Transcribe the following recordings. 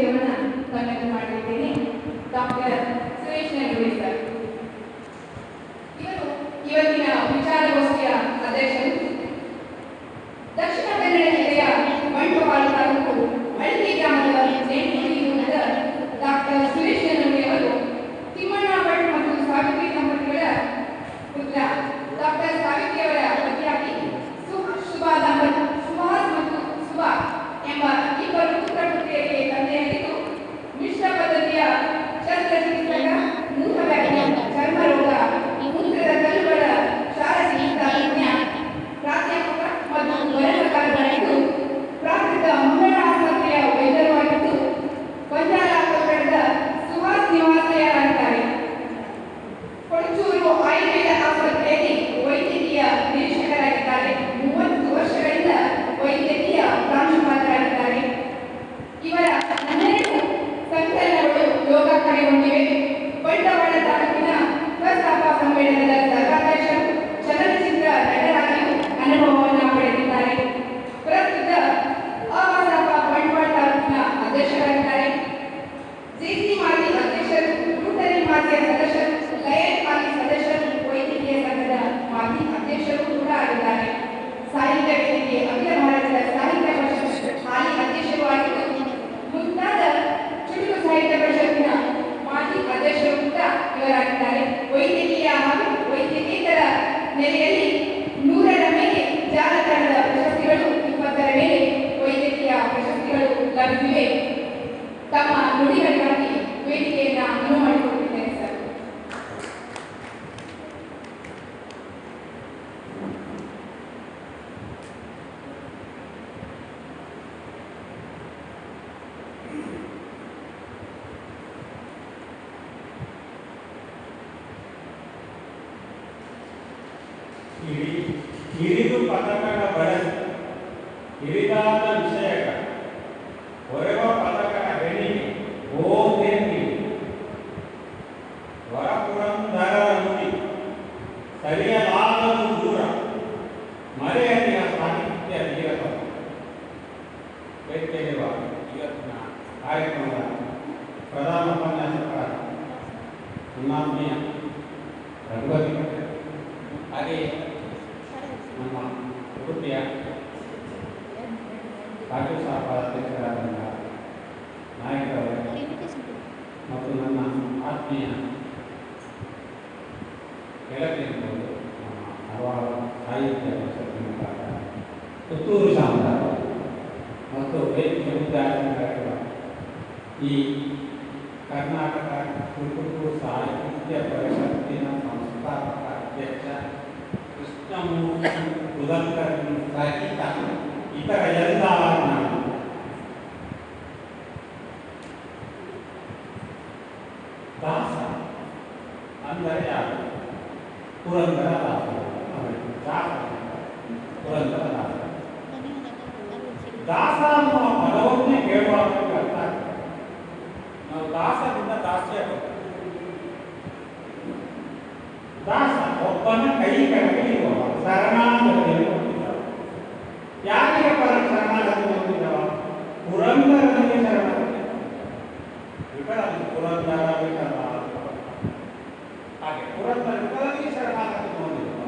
ಪರಿಚಯವನ್ನು ತಮಗೆ ಮಾಡಲಿದ್ದೇನೆ. ಡಾಕ್ಟರ್ ಸುರೇಶ್ ನೆರಗುಡಿ ಸರ್ ಇವರು ಇವತ್ತಿನ ವಿಚಾರಗೋಷ್ಠಿಯ ಅಧ್ಯಕ್ಷರು. ದಕ್ಷಿಣ ಕನ್ನಡ ಜಿಲ್ಲೆಯ ಬಂಟ್ವಾಳ ತಾಲೂಕು ಮಳಿಗೆ ಗ್ರಾಮದ ನೇತೃತ್ವದ ಡಾಕ್ಟರ್ ಸುರೇಶ್ ನೆರಗುಡಿ ಅವರು ತಿಮ್ಮಣ್ಣ ಭಟ್ ಮತ್ತು ಸಾವಿತ್ರಿ ದಂಪತಿಗಳ ಪುತ್ರ. ಡಾಕ್ಟರ್ ಸಾವಿತ್ರಿಯವರ ಪತಿಯಾಗಿ ಸುಭಾಷ್ ಮತ್ತು ಸುಭಾ ಎಂಬ ಇಬ್ಬರು ಪುತ್ರ ಪುತ್ರಿಯರಿಗೆ ತಂದೆಯಾಗಿದ್ದು, ಮಿಶ್ರ ಪದ್ಧತಿಯ ಶಸ್ತ್ರಚಿಕಿತ್ಸಕ, ಮೂತ್ರವ್ಯಾಧಿ, ಚರ್ಮರೋಗ, ಮೂತ್ರದ ಕಲ್ಲುಗಳ ಶಾರೀರಿಕ ತಜ್ಞ, ಪ್ರಾಧ್ಯಾಪಕ ಮತ್ತು ಬರಹಗಾರರಾಗಿದ್ದು, ಪ್ರಾಕೃತ ಮಂಗಳ ಆಸ್ಪತ್ರೆಯ ವೈದ್ಯರು ಆಗಿದ್ದು, ಬಂಜಾರ ಕೊಪ್ಪಳದ ಸುಹಾಸ್ ನಿವಾಸಿಯಾಗಿದ್ದಾರೆ. ಕೊಡಚೂರು ಆಯುರ್ವೇದ ಆಸ್ಪತ್ರೆಯಲ್ಲಿ ವೈದ್ಯಕೀಯ ನಿರೀಕ್ಷಕರಾಗಿದ್ದಾರೆ. 30 ವರ್ಷಗಳಿಂದ ವೈದ್ಯಕೀಯ ಪ್ರಾಂಶುಪಾಲರಾಗಿದ್ದಾರೆ. ಇವರ 12 ಸಂಕಲನಗಳು ಯೋಗ ಕೈಗೊಂಡಿವೆ. ಬಂಟ್ವಾಳ ತಾಲೂಕಿನ ಪ್ರಸ್ತಾಪ ಸಮ್ಮೇಳನದ ಸರ್ವಾಧ್ಯಕ್ಷರು, ಚಲನಚಿತ್ರ ನಟರಾಗಿಯೂ ಅನುಭವವನ್ನು ಪಡೆದಿದ್ದಾರೆ. ಪ್ರಸ್ತುತ ಅವಾಸಪ ಬಂಟ್ವಾಳ ತಾಲೂಕಿನ ಅಧ್ಯಕ್ಷರಾಗಿದ್ದಾರೆ. ಜಿಸಿ ಮಾಜಿ ಅಧ್ಯಕ್ಷರು, ರೂಟರಿ ಮಾಜಿ ಸದಸ್ಯರು, ಲಯನ್ ಮಾಜಿ ಸದಸ್ಯರು, ವೈದ್ಯಕೀಯ ಸಂಘದ ಮಾಜಿ ಅಧ್ಯಕ್ಷರು ಕೂಡ ಆಗಿದ್ದಾರೆ. ಸಾಹಿತ್ಯ ವೇದಿಕೆ ಅಖಿಲ ಭಾರತದ ಸಾಹಿತ್ಯ ಪರಿಷತ್ ಹಾಲಿ ಅಧ್ಯಕ್ಷರು ಆಗಿದ್ದು, ಮುಂತಾದ ಚುಟುಕು ಸಾಹಿತ್ಯ ಪರಿಷತ್ತಿನ ಮಾಜಿ ಅಧ್ಯಕ್ಷರು ಕೂಡ ಇವರಾಗಿದ್ದಾರೆ. ವೈದ್ಯಕೀಯ ಹಾಗೂ ವೈದ್ಯಕೇತರ ನೆಲೆಯಲ್ಲಿ 100ರ ಮೇಲೆ ಜಾಲತಾಣದ ಪ್ರಶಸ್ತಿಗಳು, 20ರ ಮೇಲೆ ವೈದ್ಯಕೀಯ ಪ್ರಶಸ್ತಿಗಳು ಲಭಿಸಿವೆ. ತಮ್ಮ ನುಡಿಗಳಿಗಾಗಿ ವೇದಿಕೆಯನ್ನು ಅನುವು ಮಾಡಿಕೊಟ್ಟಿದ್ದೇನೆ ಸರ್. ಹಿರಿದು ಪದಕಗಳ ಬಳಸಿ ಹಿರಿದಾದ ವಿಷಯಗಳ ಹೊರವ ಪದಕಗಳ ಬೆಣಿಗೆ ಓದೇನಿ ವರಪುರಂದರ ನುಡಿ ಸರಿಯಲಾಗದು ದೂರ ಮರೆಯಲಿಯ ಸಾಹಿತ್ಯ ನೀರತ ವೇದಿಕೆಯಲ್ಲಿರುವ ಇವತ್ತಿನ ಕಾರ್ಯಕ್ರಮದ ಪ್ರಧಾನ ಉಪನ್ಯಾಸಕರ ಸನ್ಮಾನ್ಯ ರಘುಪತಿ ಹಾಗೆಯೇ ನಮ್ಮ ಉಡುಪಿಯ ರಾಜ್ಯೋತ್ಸವ ಅಧ್ಯಕ್ಷರಾದಂಥ ನಾಯಕರವರು ಮತ್ತು ನನ್ನ ಆತ್ಮೀಯ ಗೆಳತಿಯರು, ನಮ್ಮ ಹಲವಾರು ಸಾಹಿತ್ಯ ಪರಿಷತ್ತಿನ ಪುತ್ತೂರು ಶಾಮರಾಜ ಮತ್ತು ವೇದಿಕೆ ವಿದ್ಯಾರ್ಥಿಗಳಿರುವ ಈ ಕರ್ನಾಟಕ ಚುಟುಕು ಸಾಹಿತ್ಯ ಪರಿಷತ್ತಿನ ಸಂಸ್ಥಾಪಕ ಅಧ್ಯಕ್ಷ ಕೃಷ್ಣಮೂರ್ತಿ ಉದಂಕರ್ ಸಹಿತ ಇತರ ಎಲ್ಲ ದಾಸ ಅಂದರೆ ಯಾರು? ಪುರಂದರ ದಾಸ. ಪುರಂದರ ದಾಸ. ದಾಸ ಅನ್ನುವ ಪದವನ್ನೇ ಕೇಳುವಾಗ ಅರ್ಥ ಆಗ್ತದೆ. ನಾವು ದಾಸದಿಂದ ದಾಸ್ಯ ದಾಸ ಒಬ್ಬನ ಕೈ ಕೆಳಗೆ ಇರುವವ, ಶರಣಾಗತಿಯನ್ನು ಹೊಂದಿದವ. ಯಾರಿಗೆ ಶರಣಾಗತಿ ಹೊಂದಿದವ? ಪುರಂದರನಿಗೆ ಶರಣಾಗತಿ. ವಿಠಲನಿಗೆ ಪುರಂದರ ವಿಠಲ. ಹಾಗೆ ಪುರಂದರ ವಿಠಲನಿಗೆ ಶರಣಾಗತಿ ಹೊಂದಿದವ.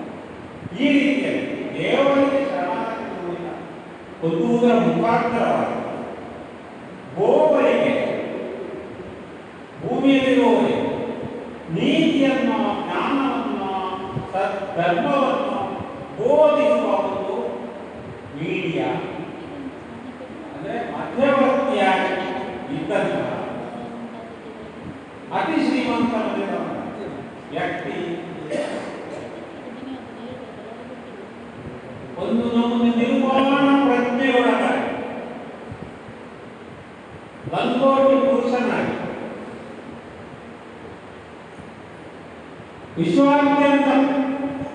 ಈ ರೀತಿಯಲ್ಲಿ ದೇವರಿಗೆ ಶರಣಾಗತಿ ಹೊಂದಿದ ಹೊಂದುವುದರ ಮುಖಾಂತರವಾಗಿ ಗೋವರಿಗೆ, ಭೂಮಿಯಲ್ಲಿರುವವರಿಗೆ ನೀತಿಯನ್ನು, ಜ್ಞಾನವನ್ನು, ಧರ್ಮವನ್ನು ಬೋಧಿಸುವ ಒಂದು ಮೀಡಿಯಾ ಅಂದರೆ ಮಧ್ಯವರ್ತಿಯಾಗಿ ಇದ್ದಂತಹ ಅತಿ ಶ್ರೀಮಂತ ವ್ಯಕ್ತಿ ಒಂದು ನಮ್ಮನ್ನು ನಿರ್ಮಾಣ ಪ್ರಜ್ಞೆಯೊಳಗಾಗಿ ಲಂಗೋಟಿ ಪುರುಷನಾಗಿ ವಿಶ್ವಾದ್ಯಂತ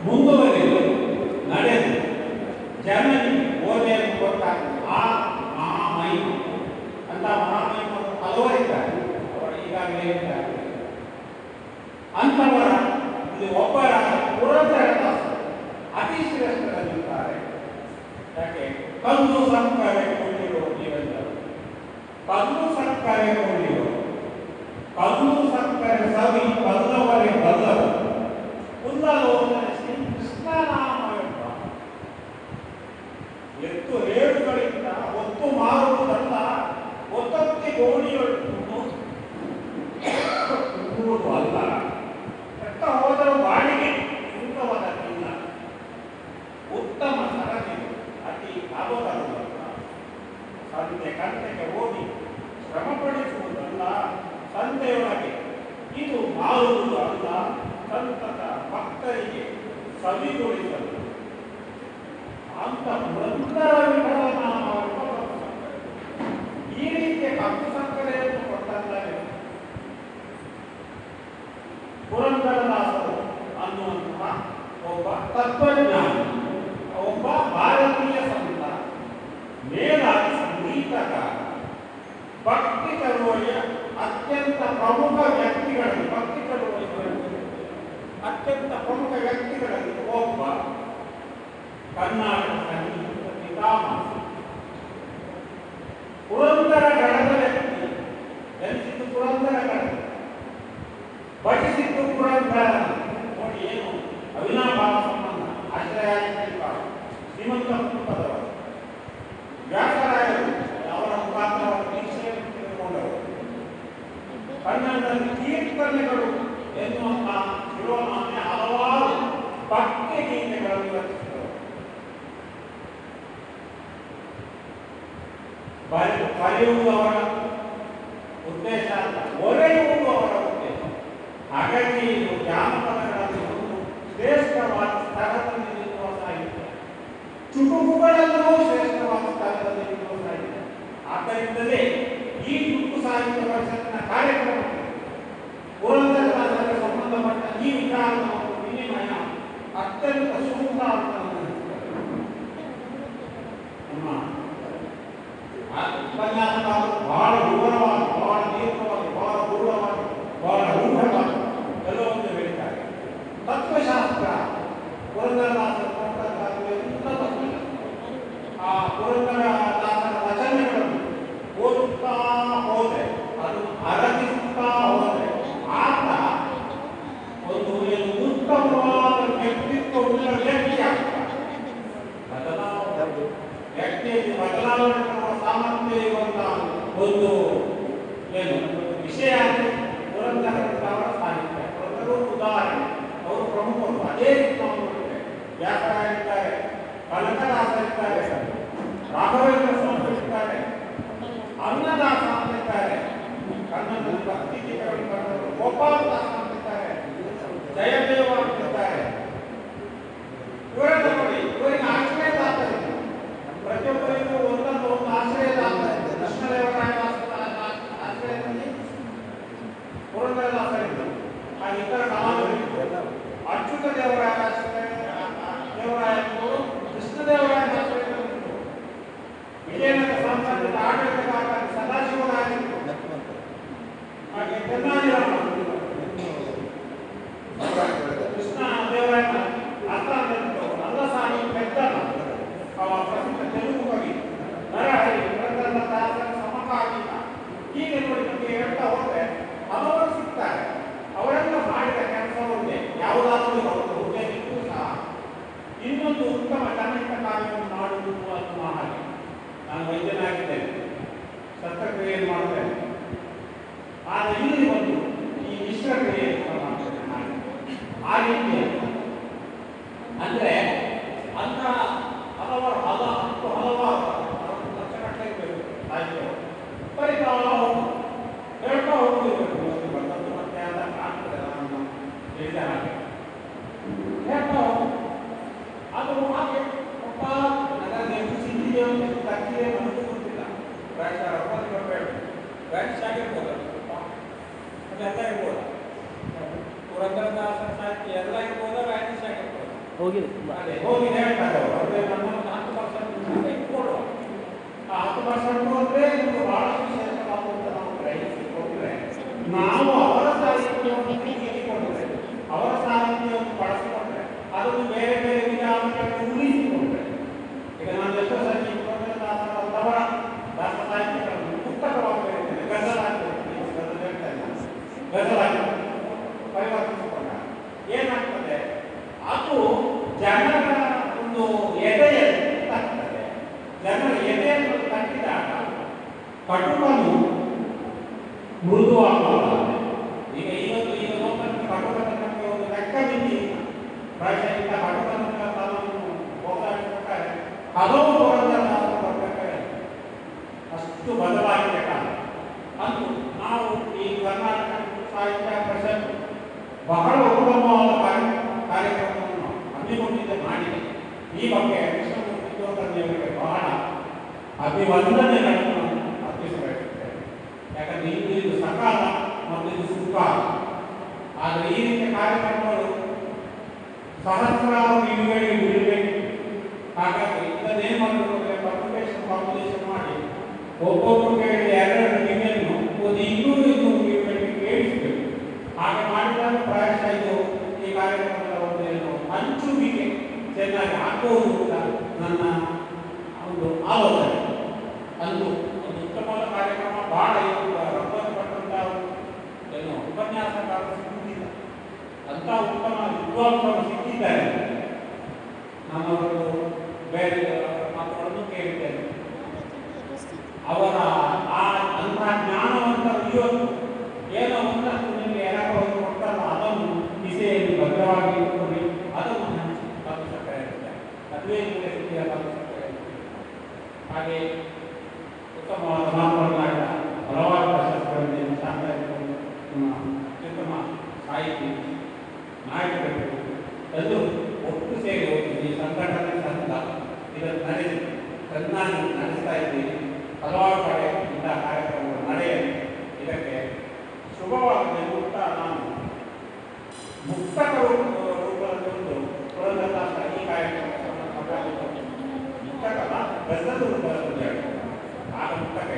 ಮುಂದುವರೆದು ನಡೆದು ಜನರಿಗೆ ಬೋಧೆಯನ್ನು ಕೊಟ್ಟ ಆ ಮಹಾಮಹಿಮ ಅಂತ ಮಹಾಮಹಿಮರು ಹಲವರಿದ್ದಾರೆ. ಅವರು ಈಗಾಗಲೇ ಇದ್ದಾರೆ. ಅಂಥವರ ಇಲ್ಲಿ ಒಬ್ಬರ ಪುರಂದರದಾಸ ಅತಿ ಶ್ರೇಷ್ಠರಾಗಿದ್ದಾರೆ. ಯಾಕೆ? ಕಲ್ಲು ಸಕ್ಕರೆ ಕೊಟ್ಟಿರೋ ನೀವೆಲ್ಲರೂ ಕಲ್ಲು ಸಕ್ಕರೆ ಗೋಣಿಯೋ ಕಲ್ಲು ಸಕ್ಕರೆ ಸವಿ ಬಲ್ಲವರೇ ಬಲ್ಲರು ಕುಂದಲೋಚನೆ ಶ್ರೀ ಕೃಷ್ಣನಾಮವೆಂಬ ಎತ್ತು ರೇಣುಗಳಿಂದ ಒತ್ತು ಮಾರುವುದಲ್ಲ ಒತ್ತೊತ್ತಿ ಗೋಣಿಯನ್ನು ಅಲ್ಲ ಎತ್ತ ಹೋದರೂ ಬಾಡಿಗೆ ಸುಂಕವದಕ್ಕಿಲ್ಲ ಉತ್ತಮ ಸರದಿ ಅತಿ ಲಾಭಕರವಲ್ಲ ಸಂತೆ ಕಂತೆಗೆ ಹೋಗಿ ಶ್ರಮಪಡಿಸುವುದಲ್ಲ ಸಂತೆಯೊಳಗೆ ಇದು ಮಾರುವುದು ಅಲ್ಲ ಸಂತತ ಭಕ್ತರಿಗೆ ಸವಿಗೊಳಿಸಲು ಅಂತ ಪುರಂದರ ವಿಠಲನಾಮವೆಂಬ ಈ ರೀತಿಯ ಕಪ್ಪು ಸಕ್ಕರೆಯನ್ನು ಕೊಟ್ಟಂದರೆ ಪುರಂದರದಾಸರು ಅನ್ನುವಂತಹ ಒಬ್ಬ ತತ್ವಜ್ಞಾನಿ, ಒಬ್ಬ ಭಾರತೀಯ ಸಂತ, ಮೇಲಾಗಿ ಸಂಗೀತಗಾರ, ಭಕ್ತಿ ಚಳುವಳಿಯ ಅತ್ಯಂತ ಪ್ರಮುಖ ವ್ಯಕ್ತಿಗಳಲ್ಲಿ ಭಕ್ತಿ ಚಳುವಳಿಗಳಲ್ಲಿ ಅತ್ಯಂತ ಪ್ರಮುಖ ವ್ಯಕ್ತಿಗಳಲ್ಲಿ ಒಬ್ಬ ಕರ್ನಾಟಕ ಸಂಗೀತ ಪಿತಾಮಹ. ಪುರಂದರ ಗಣದ ವ್ಯಕ್ತಿ, ಜನಿಸಿದ್ದು ಪುರಂದರ ಗಣ, ಭಜಿಸಿದ್ದು ಪುರಂದರ. ನೋಡಿ ಏನು ಅವಿನಾಭಾವ ಸಂಬಂಧ. ಆಶ್ರಯ ಶ್ರೀಮಂತ ಕುಟುಂಬದವರು, ವ್ಯಾಸರಾಯರು ಅವರ ಮುಖಾಂತರ ದೀಕ್ಷೆಯನ್ನು ತೆಗೆದುಕೊಂಡವರು, ಕನ್ನಡದಲ್ಲಿ ಕೀರ್ತನೆಗಳು ಎನ್ನುವಂತಹ ಶಿರೋನಾಮೆ ಹಲವಾರು ಭಕ್ತಿ ಗೀತೆಗಳನ್ನು ರಚಿಸಿದರು. ಬರೆಯುವುದು ಅವರ ಉದ್ದೇಶ ಅಲ್ಲ, ಒರೆಯುವುದು ಅವರ ಉದ್ದೇಶ. ಹಾಗಾಗಿ ಇದು ಜಾನಪದಗಳಲ್ಲಿ ಒಂದು ಶ್ರೇಷ್ಠವಾದ ಸ್ಥಳದಲ್ಲಿ ನಿಲ್ಲುವ ಸಾಹಿತ್ಯ, ಚುಟುಕುಗಳಲ್ಲೂ ಶ್ರೇಷ್ಠವಾದ ಸ್ಥಳದಲ್ಲಿ ನಿಲ್ಲುವ ಸಾಹಿತ್ಯ. ಆದ್ದರಿಂದಲೇ ಈ ಚುಟುಕು ಸಾಹಿತ್ಯ ಪರಿಷತ್ತಿನ ಕಾರ್ಯಕ್ರಮಕ್ಕೆ ಪುರಂದರದಾಸರಿಗೆ ಸಂಬಂಧಪಟ್ಟ ಈ ವಿಚಾರದ ಒಂದು ವಿನಿಮಯ ಅತ್ಯಂತ ಸೂಕ್ತ ಅಂತ ನಮ್ಮ ಉಪನ್ಯಾಸಕಾರರು ಬಹಳ ವಿವರವಾಗಿ, ಬಹಳ ದೀರ್ಘವಾಗಿ, ಬಹಳ ಗೂಢವಾಗಿ, ಬಹಳ ರೂಢವಾಗಿ ಕೆಲವೊಂದು ಹೇಳಿದ್ದಾರೆ. ತತ್ವಶಾಸ್ತ್ರ ಪುರಂದರದಾಸರು ಕೊಟ್ಟಂತಹ ಎಲ್ಲ ತತ್ವಶಾಸ್ತ್ರ, ಆ ಪುರಂದರದಾಸರ ರಚನೆಗಳನ್ನು ಓದುತ್ತಾ ಹೋದರೆ, ಅದು ಅರಗಿಸುತ್ತಾ ಹೋದರೆ ಆತ ಒಂದು ಏನು ಉತ್ತಮವಾದ ವ್ಯಕ್ತಿತ್ವವುಳ್ಳ ವ್ಯಕ್ತಿ ಆಗ್ತಾರೆ. ವ್ಯಕ್ತಿಯಲ್ಲಿ ಬದಲಾವಣೆ ತರುವ ಸಾಮರ್ಥ್ಯ ಇರುವಂತಹ ಒಂದು ಏನು ವಿಷಯ ಅಂದರೆ ಪುರಂದರದಾಸರ ಸಾಹಿತ್ಯ. ಪುರಂದರು ಉದಾಹರಣೆ, ಅವರು ಪ್ರಮುಖರು. ಅದೇ ರೀತಿ ನಾವು ನೋಡಿದ್ರೆ ವ್ಯಾಸರಾಯರಿದ್ದಾರೆ, ಕನಕದಾಸರಿದ್ದಾರೆ, ರಾಘವೇಂದ್ರ ಸ್ವಾಮಿ ಇದ್ದಾರೆ, ಅನ್ನದಾಸ ಅಂತಿದ್ದಾರೆ, ಕನ್ನಡದಲ್ಲಿ ಭಕ್ತಿ ಗೀತೆಗಳನ್ನು ಬರೆದವರು ಗೋಪಾಲದಾಸ ಅಂತಿದ್ದಾರೆ, ಜಯದೇವ ಅಂತಿದ್ದಾರೆ. ಇವರೆಲ್ಲ ನೋಡಿ, ಇವರಿಗೆ ಆಶ್ರಯದಾತ ಇದೆ. ಪ್ರತಿಯೊಬ್ಬರಿಗೂ ಒಂದೊಂದು ಒಂದು ಆಶ್ರಯದಾತ ಇದೆ. ಕೃಷ್ಣದೇವರಾಯ ಆಶ್ರಯದಲ್ಲಿ ಪುರಂದರದಾಸರಿದ್ದರು, ಹಾಗೆ ಇತರ ಸಮಾಜಗಳಿದ್ದರು. ಅಚ್ಯುತ ದೇವರಾಯ ದೇವರಾಯರು ಕೃಷ್ಣದೇವರಾಯ ಆಶ್ರಯದಲ್ಲಿದ್ದರು. ವಿಜಯನಗರ ಸಾಮ್ರಾಜ್ಯದ ಆಡಳಿತಗಾರ ಸದಾಶಿವರಾಯರು, ಹಾಗೆ ತೆನ್ನಾಲಿರಾಮ ಕೃಷ್ಣ ದೇವರಾಯನ ಆಸ್ಥಾನದಲ್ಲಿದ್ದರು. ಅಲ್ಲಸಾಹಿ ಪೆದ್ದನ ಪ್ರಸಿದ್ಧ ತೆಲುಗು ಕವಿ, ನರಹರಿ, ಪುರಂದರದಾಸರ ಸಮಕಾಲೀನ. ಹೀಗೆ ನೋಡಿ ನಮಗೆ ಹೇಳ್ತಾ ಹೋದ್ರೆ ಹಲವರು ಸಿಗ್ತಾರೆ. ಅವರೆಲ್ಲ ಮಾಡಿದ ಕೆಲಸ ಒಂದೇ, ಯಾವುದಾದ್ರೂ ಹುದ್ದೆ ಇದ್ದು ಸಹ ಇನ್ನೊಂದು ಉತ್ತಮ ಜನಹಿತ ಕಾರ್ಯವನ್ನು ಮಾಡುವುದು ಅನ್ನುವ ಹಾಗೆ. ನಾನು ವೈದ್ಯನಾಗಿದ್ದೇನೆ, ಶಸ್ತ್ರಕ್ರಿಯೆಯನ್ನು ಮಾಡ್ತೇನೆ, ಆದರೆ ಇಲ್ಲಿ ಒಂದು ಈ ಮಿಶ್ರಕ್ರಿಯೆಯನ್ನು ಮಾಡ್ತೇನೆ. ಆ ರೀತಿ ಅಂದ್ರೆ ಅಂತ ಹಲವಾರು ಹಲವಾರು ಲಕ್ಷಗಟ್ಟಲೆ ಇರಬೇಕು ಸಾಹಿತ್ಯ. ಬರೀತಾ ಹೇಳ್ತಾ ಹೋಗ್ತಿರ್ಬೇಕು. ಬರ್ತದ್ದು ಮತ್ತೆ ಅಂತ ಕಾಣ್ತದೆ, ನಾನು ಹೇಳಿದ ಹಾಗೆ ಹೇಳ್ತಾ ಹೋಗ್ತೀವಿ. ಅದು ಹಾಗೆ ನನಗೆ ಸಿದ್ಧಿಗೆ ಒಂದು ತಕ್ಕಿದೆ ನನಗೂ ಗೊತ್ತಿಲ್ಲ. ಪ್ರಾಯಶಃ ರಘುಪತಿ ಬರಬೇಡ ವ್ಯಾನಿಷ್ ಆಗಿರ್ಬೋದು, ಅದೆಲ್ಲ ಇರ್ಬೋದು. ಪುರಂದರದಾಸರ ಸಾಹಿತ್ಯ ಎಲ್ಲ ಇರ್ಬೋದ, ವ್ಯಾನಿಷ್ ಆಗಿರ್ಬೋದು. ಹೋಗಿದೆ ಹೇಳ್ತಾರೆ ಅವರು. ಅಂದರೆ ನಮ್ಮನ್ನು 10% ಇಟ್ಕೊಳ್ಳುವ. ಆ 10% ಅಂದರೆ ನಿಮಗೆ ಬಹಳಷ್ಟು ವಿಶೇಷವಾದಂಥ ನಾವು ಗ್ರಹಿಸಿಕೊಂಡ್ರೆ, ನಾವು ಅವರ ಸಾಹಿತ್ಯವನ್ನು ತಿಳಿದುಕೊಂಡ್ರೆ, ಅವರ ಸಾಹಿತ್ಯವನ್ನು ಬಳಸಿಕೊಂಡ್ರೆ, ಅದನ್ನು ಬೇರೆ ಬೇರೆ ವಿಧಾನಗಳಲ್ಲಿ ಉಳಿಸಿಕೊಂಡ್ರೆ, ಈಗ ನಾನು ಎಷ್ಟೋ ಸಾಹಿತ್ಯ ಪುರಂದರದಾಸರ ದಾಸ ಸಾಹಿತ್ಯಗಳನ್ನು ಪುಸ್ತಕವಾಗಿ ಬರೀತೇನೆ, ಗದ್ದಲ ಮೃದುವಾಗುತ್ತದೆ. ಈಗ ಈಗ ಲೋಕಕ್ಕೆ ಭಗವಂತನಿಗೆ ಒಂದು ಲೆಕ್ಕ ಬಿದ್ದಿ ಪ್ರಾಯಶಃ ಇಂಥ ಭಗವಂತನ ತನ್ನನ್ನು ಹೋರಾಡಬೇಕಾದ್ರೆ ಹಲವು ಪುರಂದರದಾಸರು ಬರಬೇಕಾದ್ರೆ ಅಷ್ಟು ಬದಲಾಗಿದೆ ಕಾಲ. ಅಂದು ನಾವು ಈ ಕರ್ನಾಟಕ ಸಾಹಿತ್ಯ ಪರಿಷತ್ ಬಹಳ ಉತ್ತಮವಾದ ಕಾರ್ಯಕ್ರಮವನ್ನು ಹಮ್ಮಿಕೊಂಡಿದ್ದೆ ಮಾಡಿದೆ. ಈ ಬಗ್ಗೆ ವಿಶ್ವವಿದ್ಯಾಲಯವರಿಗೆ ಬಹಳ ಅಭಿವಂದನೆಗಳನ್ನು ಅರ್ಪಿಸಬೇಕಿದೆ. ಯಾಕಂದರೆ ಇದು ಸಕಾಲ ಮತ್ತು ಇದು ಸುಕಾಲ. ಆದರೆ ಈ ರೀತಿಯ ಕಾರ್ಯಕ್ರಮಗಳು ಸಹಸ್ರಾರು ಟಿವಿಗಳಿಗೆ ಬಿಡಬೇಕು. ಹಾಗಾಗಿ ಇದನ್ನೇನು ಮಾಡಬೇಕು ಅಂದರೆ ಪಬ್ಲಿಕೇಶನ್ ಕಾಂಪಿಟೇಷನ್ ಮಾಡಿ ಒಬ್ಬೊಬ್ಬರಿಗೆ 2 ಟಿವಿಯನ್ನು ಒಂದು 200 ಟಿವಿಗಳಿಗೆ ಕೇಳಿಸಬೇಕು. ಹಾಗೆ ಮಾಡಿದಾಗ ಪ್ರಾಯಶಃ ಇದು ಈ ಕಾರ್ಯಕ್ರಮದ ಒಂದು ಏನು ಹಂಚುವಿಕೆ ಚೆನ್ನಾಗಿ ಹಾಕುವುದು ಅಂತ ನನ್ನ ಒಂದು ಆಲೋಚನೆ. ಅಂದು ಒಂದು ಉತ್ತಮವಾದ ಕಾರ್ಯಕ್ರಮ ಬಹಳ ಸಂಬಂಧಪಟ್ಟಂಥ ಏನು ಉಪನ್ಯಾಸಕಾರರು ಸಿಗುತ್ತಿಲ್ಲ, ಅಂಥ ಉತ್ತಮ ವಿದ್ವಾಂಸರು ಸಿಕ್ಕಿದ್ದಾರೆ. ನನ್ನವರು ಬೇರೆ ಮಾತುಗಳನ್ನು ಕೇಳಿದ್ದೇನೆ. ಅವರ ಅಂಥ ಜ್ಞಾನವಂತರು ಇವತ್ತು ಏನೋ ಒಂದಷ್ಟು ನಿಮಗೆ ಏನಾದರೂ ಒಂದು ಕೊಟ್ಟಲ್ಲ ಅದನ್ನು ಕಿಸೆಯಲ್ಲಿ ಭದ್ರವಾಗಿ ಇಟ್ಕೊಂಡು ಅದನ್ನು ಹಂಚಿ ತಲುಪಿಸುತ್ತಾರೆ. ಅದುವೇ ನಿಮಗೆ ಸಿಕ್ಕಿದ ತಲುಪಿಸುತ್ತಾರೆ. ಹಾಗೆ ಉತ್ತಮವಾದ ಮಾತುಗಳನ್ನಾಡಿದ ಹಲವಾರು ಪ್ರಶಸ್ತಿಗಳನ್ನು ಅತ್ಯುತ್ತಮ ಸಾಹಿತಿ ನಾಯಕರು ಎಲ್ಲರೂ ಒಟ್ಟು ಸೇರಿ ಹೋಗಿ ಸಂಘಟನೆ ಸಂಘ ಇದನ್ನು ನಡೆಸಿ ಚೆನ್ನಾಗಿ ನಡೆಸ್ತಾ ಇದ್ದೀವಿ. ಹಲವಾರು ಕಡೆ ಇಂಥ ಕಾರ್ಯಕ್ರಮಗಳು ನಡೆಯಲಿ. ಇದಕ್ಕೆ ಶುಭವಾಗಿದೆ ಅಂತ ನಾನು ಮುಕ್ತಕ ರೂಪದಲ್ಲಿ ಒಂದು ಪುರಂದರದಾಸ ಈ ಕಾರ್ಯಕ್ರಮವನ್ನು ಮುಕ್ತಕಲ್ಲ ಬೆಸದ ರೂಪದಲ್ಲಿ ಆಗ ಮುಕ್ತಕ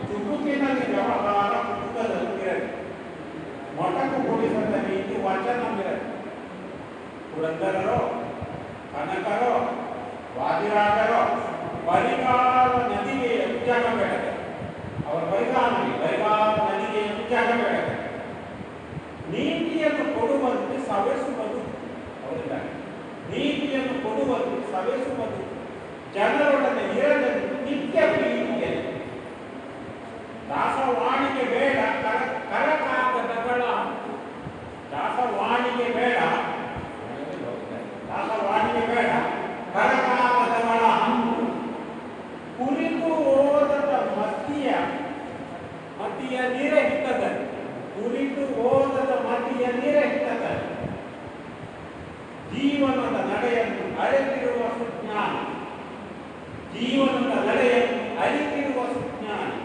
ಚುಟುಕಿನಲ್ಲಿ ವ್ಯವಹಾರ ಪುಸ್ತಕದಲ್ಲಿರಲಿ, ಮೊಟಕು ಕೂಡಿಸಿದ ರೀತಿ ವಚನವಿರಲಿ. ಪುರಂದರರೋ ಕನಕರೋ ವಾದಿರಾಜರೋ ಬರಿಗಾಲ ನದಿಗೆ ಜಾಗ ಬೇಡ. ಅವರ ಬರಿಗಾಲ ನದಿಗೆ ಜಾಗ ಬೇಡ. ನೀತಿಯನ್ನು ಕೊಡುವಂತೆ ಸವೆಸುವುದು ಅವರಿದ್ದಾರೆ. ನೀತಿಯನ್ನು ಕೊಡುವಂತೆ ಸವೆಸುವುದು ಜನರೊಡನೆ ಇರಲೆಂದು ನಿತ್ಯ ಪ್ರೀತಿಯಲ್ಲಿ. ದಾಸವಾಣಿಗೆ ಬೇಡ ಕರಕಾಗದಗಳ ದಾಸವಾಣಿಗೆ ಬೇಡ ಕರಕಾಗದಗಳ ಹಂಪು ಕುರಿತು ಓದದ ಮತಿಯ ನೀರೆ ಹಿತ್ತದಲ್ಲಿ. ಕುರಿತು ಓದದ ಮತಿಯ ನೀರೆ ಹಿತ್ತದಲ್ಲಿ. ಜೀವನದ ನಡೆಯನ್ನು ಅರಿತಿರುವ ಸುಜ್ಞಾನಿ. ಜೀವನದ ನಡೆಯನ್ನು ಅರಿತಿರುವ ಸುಜ್ಞಾನಿ.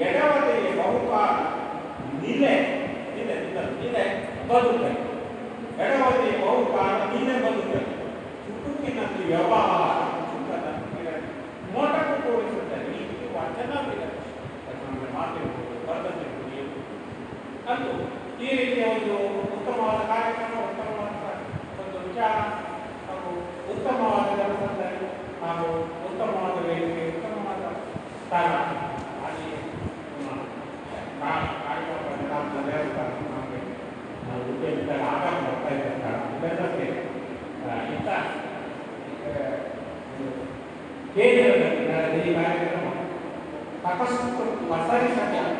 ಎಡವದೆಯ ಬಹುಕಾಲ ನಿಲೆ ಬದುಕಲಿ. ಎಡವದೆಯ ಬಹುಕಾಲ ನಿಲೆ ಬದುಕಲಿ. ಚುಟುಕಿನಲ್ಲಿ ವ್ಯವಹಾರ ಮೊಟಕು ತೋರಿಸುತ್ತದೆ. ನೀತಿ ವಚನವಿದೆ ಮಾತಿರ್ಬೋದು ಬರೆದಿರ್ಬೋದು. ಅಂದು ಈ ರೀತಿಯ ಒಂದು ಉತ್ತಮವಾದ ಕಾರ್ಯಕ್ರಮ, ಉತ್ತಮವಾದ ಒಂದು ವಿಚಾರ ಹಾಗೂ ಉತ್ತಮವಾದ ಜನಸಂದಣಿ ಹಾಗೂ ಉತ್ತಮವಾದ ವೇದಿಕೆ, ಉತ್ತಮವಾದ ಸ್ಥಳ ಹಾಗೆ ನಾವು ಉದ್ದೇಶಿಸಿದಾಗ ಆಗಾಗ ಬರ್ತಾ ಇದ್ದ ಸ್ಥಳ ಇದಕ್ಕೆ ಇಂಥ ಕೇಂದ್ರದಲ್ಲಿ ನಡೆದ ಈ ಕಾರ್ಯಕ್ರಮ ಸಾಕಷ್ಟು ಪಸರಿಸಕ್ಕೆ ನಮಸ್ಕಾರ.